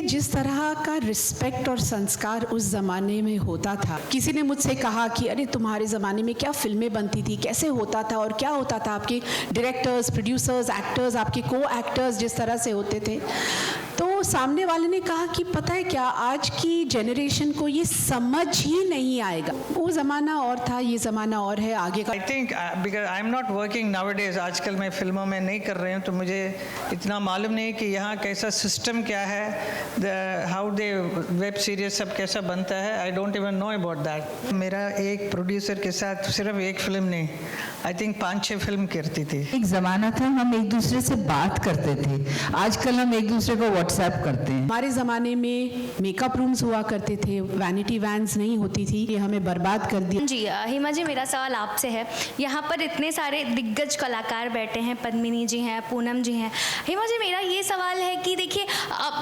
जिस तरह का रिस्पेक्ट और संस्कार उस ज़माने में होता था, किसी ने मुझसे कहा कि अरे तुम्हारे ज़माने में क्या फिल्में बनती थी, कैसे होता था और क्या होता था, आपके डायरेक्टर्स, प्रोड्यूसर्स, एक्टर्स, आपके को एक्टर्स जिस तरह से होते थे, तो सामने वाले ने कहा कि पता है क्या, आज की जनरेशन को ये समझ ही नहीं आएगा। वो ज़माना और था, ये ज़माना और है, आगे का। I think because I am not working now days, आजकल मैं फिल्मों में नहीं कर रही हूँ, तो मुझे इतना मालूम नहीं कि यहाँ कैसा सिस्टम क्या है, हाउ दे वेब सीरीज सब कैसा बनता है। I don't even know about that. मेरा एक प्रोड्यूसर के साथ सिर्फ एक फिल्म नहीं, आई थिंक 5-6 फिल्म करती थी। एक ज़माना था हम एक दूसरे से बात करते थे, आजकल हम एक दूसरे को व्हाट्सएप करते हैं। हमारे ज़माने में मेकअप रूम्स हुआ करते थे, वैनिटी वैन्स नहीं होती थी, ये हमें बर्बाद कर दिया। जी हेमा जी, मेरा सवाल आपसे है, यहाँ पर इतने सारे दिग्गज कलाकार बैठे हैं, पद्मिनी जी हैं, पूनम जी हैं। हेमा जी, मेरा ये सवाल है कि देखिए,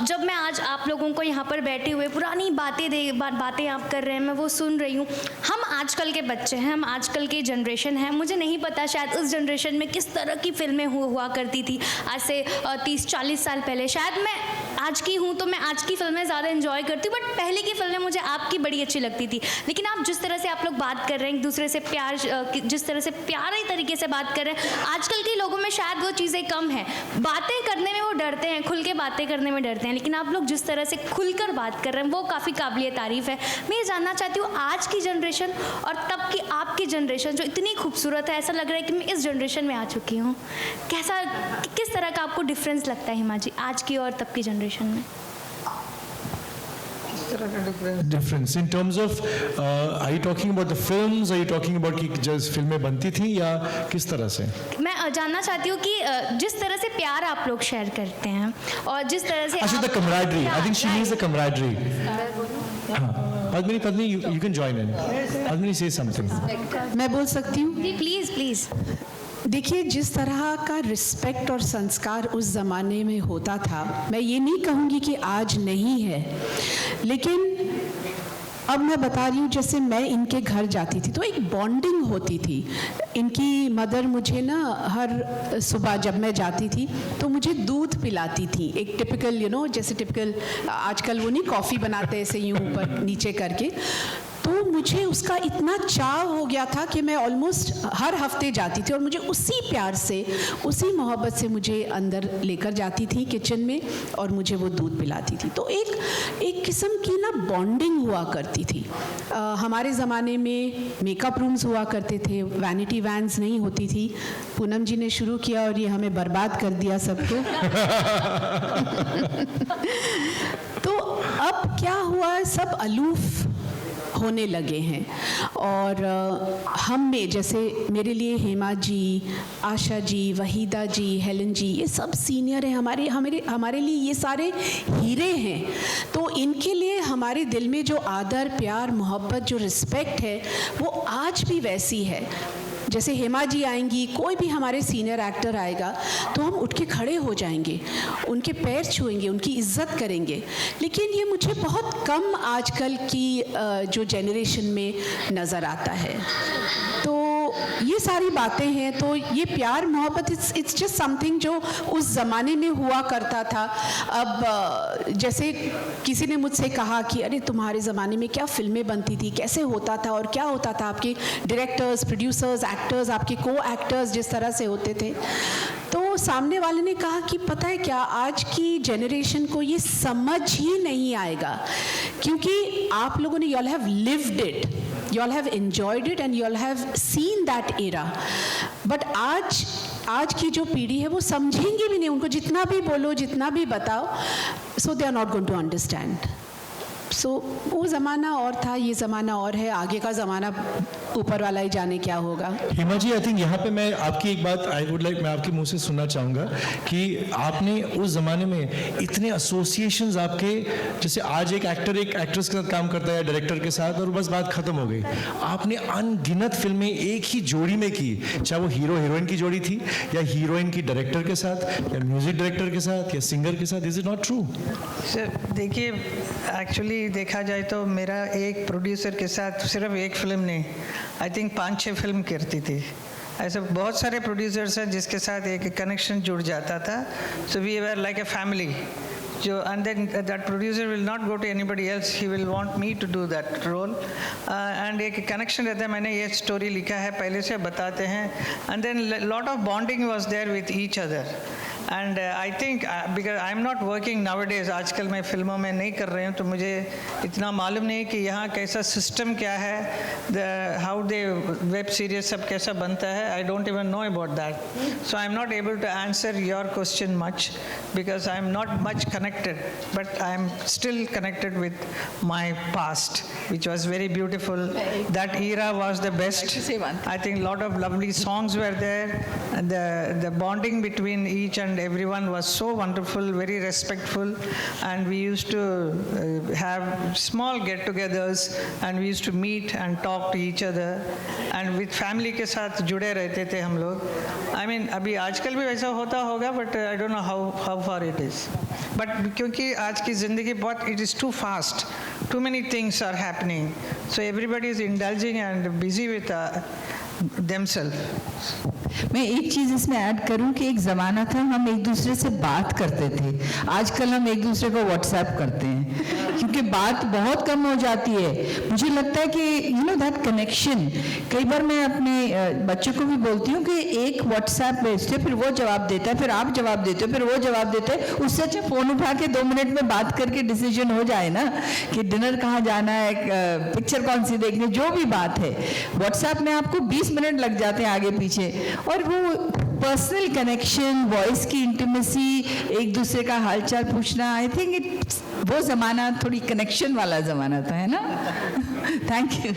जब मैं आज आप लोगों को यहाँ पर बैठे हुए पुरानी बातें आप कर रहे हैं, मैं वो सुन रही हूँ। हम आजकल के बच्चे हैं, हम आजकल की जनरेशन है, मुझे नहीं पता शायद उस जनरेशन में किस तरह की फिल्में हुआ करती थी आज से 30-40 साल पहले। शायद मैं आज की हूँ तो मैं आज की फिल्में ज़्यादा एंजॉय करती हूँ, बट पहले की फिल्में मुझे आपकी बड़ी अच्छी लगती थी। लेकिन आप जिस तरह से आप लोग बात कर रहे हैं, एक दूसरे से प्यार, जिस तरह से प्यारे तरीके से बात कर रहे हैं, आजकल के लोगों में शायद वो चीज़ें कम हैं। बातें करने में वो डरते हैं, खुल के बातें करने में डरते हैं, लेकिन आप लोग जिस तरह से खुलकर बात कर रहे हैं वो काफ़ी काबिलियत तारीफ़ है। मैं ये जानना चाहती हूँ, आज की जनरेशन और तब की आपकी जनरेशन जो इतनी खूबसूरत है, ऐसा लग रहा है कि मैं इस जनरेशन में आ चुकी हूँ, किस तरह का आपको डिफरेंस लगता है हिमा जी, आज की और तब की जनरेशन में? Difference in terms of are you talking about the films, are you talking about कि जब फिल्में बनती थी या किस तरह से? मैं जानना चाहती हूँ कि जिस तरह से प्यार आप लोग शेयर करते हैं और जिस तरह से अच्छा, the camaraderie. I think she means the camaraderie. हाँ, Padmini, you can join in. Padmini, say something. मैं बोल सकती हूँ? जी प्लीज़ प्लीज़। देखिए, जिस तरह का रिस्पेक्ट और संस्कार उस ज़माने में होता था, मैं ये नहीं कहूँगी कि आज नहीं है, लेकिन अब मैं बता रही हूँ, जैसे मैं इनके घर जाती थी तो एक बॉन्डिंग होती थी। इनकी मदर मुझे ना हर सुबह जब मैं जाती थी तो मुझे दूध पिलाती थी, एक टिपिकल जैसे टिपिकल आजकल वो नहीं कॉफ़ी बनाते ऐसे यूँ ऊपर नीचे करके, तो मुझे उसका इतना चाव हो गया था कि मैं ऑलमोस्ट हर हफ्ते जाती थी और मुझे उसी प्यार से, उसी मोहब्बत से मुझे अंदर लेकर जाती थी किचन में और मुझे वो दूध पिलाती थी। तो एक किस्म की ना बॉन्डिंग हुआ करती थी। हमारे ज़माने में मेकअप रूम्स हुआ करते थे, वैनिटी वैन्स नहीं होती थी। पूनम जी ने शुरू किया और ये हमें बर्बाद कर दिया सबको। तो अब क्या हुआ, सब अलूफ होने लगे हैं और हम में, जैसे मेरे लिए हेमा जी, आशा जी, वहीदा जी, हेलन जी, ये सब सीनियर हैं हमारे लिए, ये सारे हीरे हैं। तो इनके लिए हमारे दिल में जो आदर, प्यार, मोहब्बत, जो रिस्पेक्ट है, वो आज भी वैसी है। जैसे हेमा जी आएंगी, कोई भी हमारे सीनियर एक्टर आएगा तो हम उठ के खड़े हो जाएंगे, उनके पैर छुएंगे, उनकी इज्जत करेंगे। लेकिन ये मुझे बहुत कम आजकल की जो जनरेशन में नज़र आता है। तो ये सारी बातें हैं, तो ये प्यार मोहब्बत इट्स जस्ट समथिंग जो उस ज़माने में हुआ करता था। अब जैसे किसी ने मुझसे कहा कि अरे तुम्हारे ज़माने में क्या फिल्में बनती थी, कैसे होता था और क्या होता था, आपके डायरेक्टर्स, प्रोड्यूसर्स, एक्टर्स, आपके को एक्टर्स जिस तरह से होते थे, तो सामने वाले ने कहा कि पता है क्या, आज की जनरेशन को ये समझ ही नहीं आएगा, क्योंकि आप लोगों ने, you all have lived it, you all have enjoyed it and you all have seen that era, but आज की जो पीढ़ी है वो समझेंगे भी नहीं, उनको जितना भी बोलो, जितना भी बताओ, so they are not going to understand. सो वो ज़माना और था, ये ज़माना और है, आगे का ज़माना ऊपर वाला ही जाने क्या होगा। हेमा जी, आई थिंक यहाँ पे मैं आपकी एक बात मैं आपके मुंह से सुनना चाहूँगा कि आपने उस ज़माने में इतने एसोसिएशंस आपके, जैसे आज एक एक्टर एक एक्ट्रेस के साथ काम करता है, डायरेक्टर के साथ, और बस बात खत्म हो गई। आपने अनगिनत फिल्में एक ही जोड़ी में की, चाहे वो हीरो हीरोइन की जोड़ी थी या हीरोइन की डायरेक्टर के साथ या म्यूजिक डायरेक्टर के साथ या सिंगर के साथ। Is it not true? Sir देखिए, एक्चुअली देखा जाए तो मेरा एक प्रोड्यूसर के साथ सिर्फ एक फिल्म नहीं, आई थिंक 5-6 फिल्म करती थी। ऐसे बहुत सारे प्रोड्यूसर्स हैं जिसके साथ एक कनेक्शन जुड़ जाता था। So we were like a family. and then that producer will not go to anybody else, he will want me to do that role. And एक connection रहता है, मैंने ये story लिखा है, पहले से बताते हैं, and then lot of bonding was there with each other. And I think because I'm not working nowadays, आजकल मैं फिल्मों में नहीं कर रही हूँ, तो मुझे इतना मालूम नहीं कि यहाँ कैसा सिस्टम क्या है, how the web series सब कैसा बनता है. I don't even know about that. So I'm not able to answer your question much because I'm not much connected, but I'm still connected with my past, which was very beautiful. That era was the best. I think a lot of lovely songs were there, and the bonding between each and everyone was so wonderful, very respectful, and we used to have small get-togethers, and we used to meet and talk to each other, and with family के साथ जुड़े रहते थे हम लोग. I mean, अभी आजकल भी वैसा होता होगा, but I don't know how far it is. But क्योंकि आज की ज़िंदगी बहुत, it is too fast, too many things are happening, so everybody is indulging and busy with themselves. मैं एक चीज़ इसमें ऐड करूं कि एक ज़माना था हम एक दूसरे से बात करते थे, आजकल हम एक दूसरे को व्हाट्सएप करते हैं क्योंकि बात बहुत कम हो जाती है. मुझे लगता है कि दैट कनेक्शन, कई बार मैं अपने बच्चों को भी बोलती हूँ कि एक व्हाट्सएप भेजते, फिर वो जवाब देता है, फिर आप जवाब देते हो, फिर वो जवाब देते हैं, उससे अच्छा फ़ोन उठा के 2 मिनट में बात करके डिसीजन हो जाए ना कि डिनर कहाँ जाना है, पिक्चर कौन सी देखनी, जो भी बात है. व्हाट्सएप में आपको 20 मिनट लग जाते हैं आगे पीछे, और वो पर्सनल कनेक्शन, वॉइस की इंटीमेसी, एक दूसरे का हालचाल पूछना, आई थिंक वो ज़माना थोड़ी कनेक्शन वाला ज़माना था, है ना. Thank you.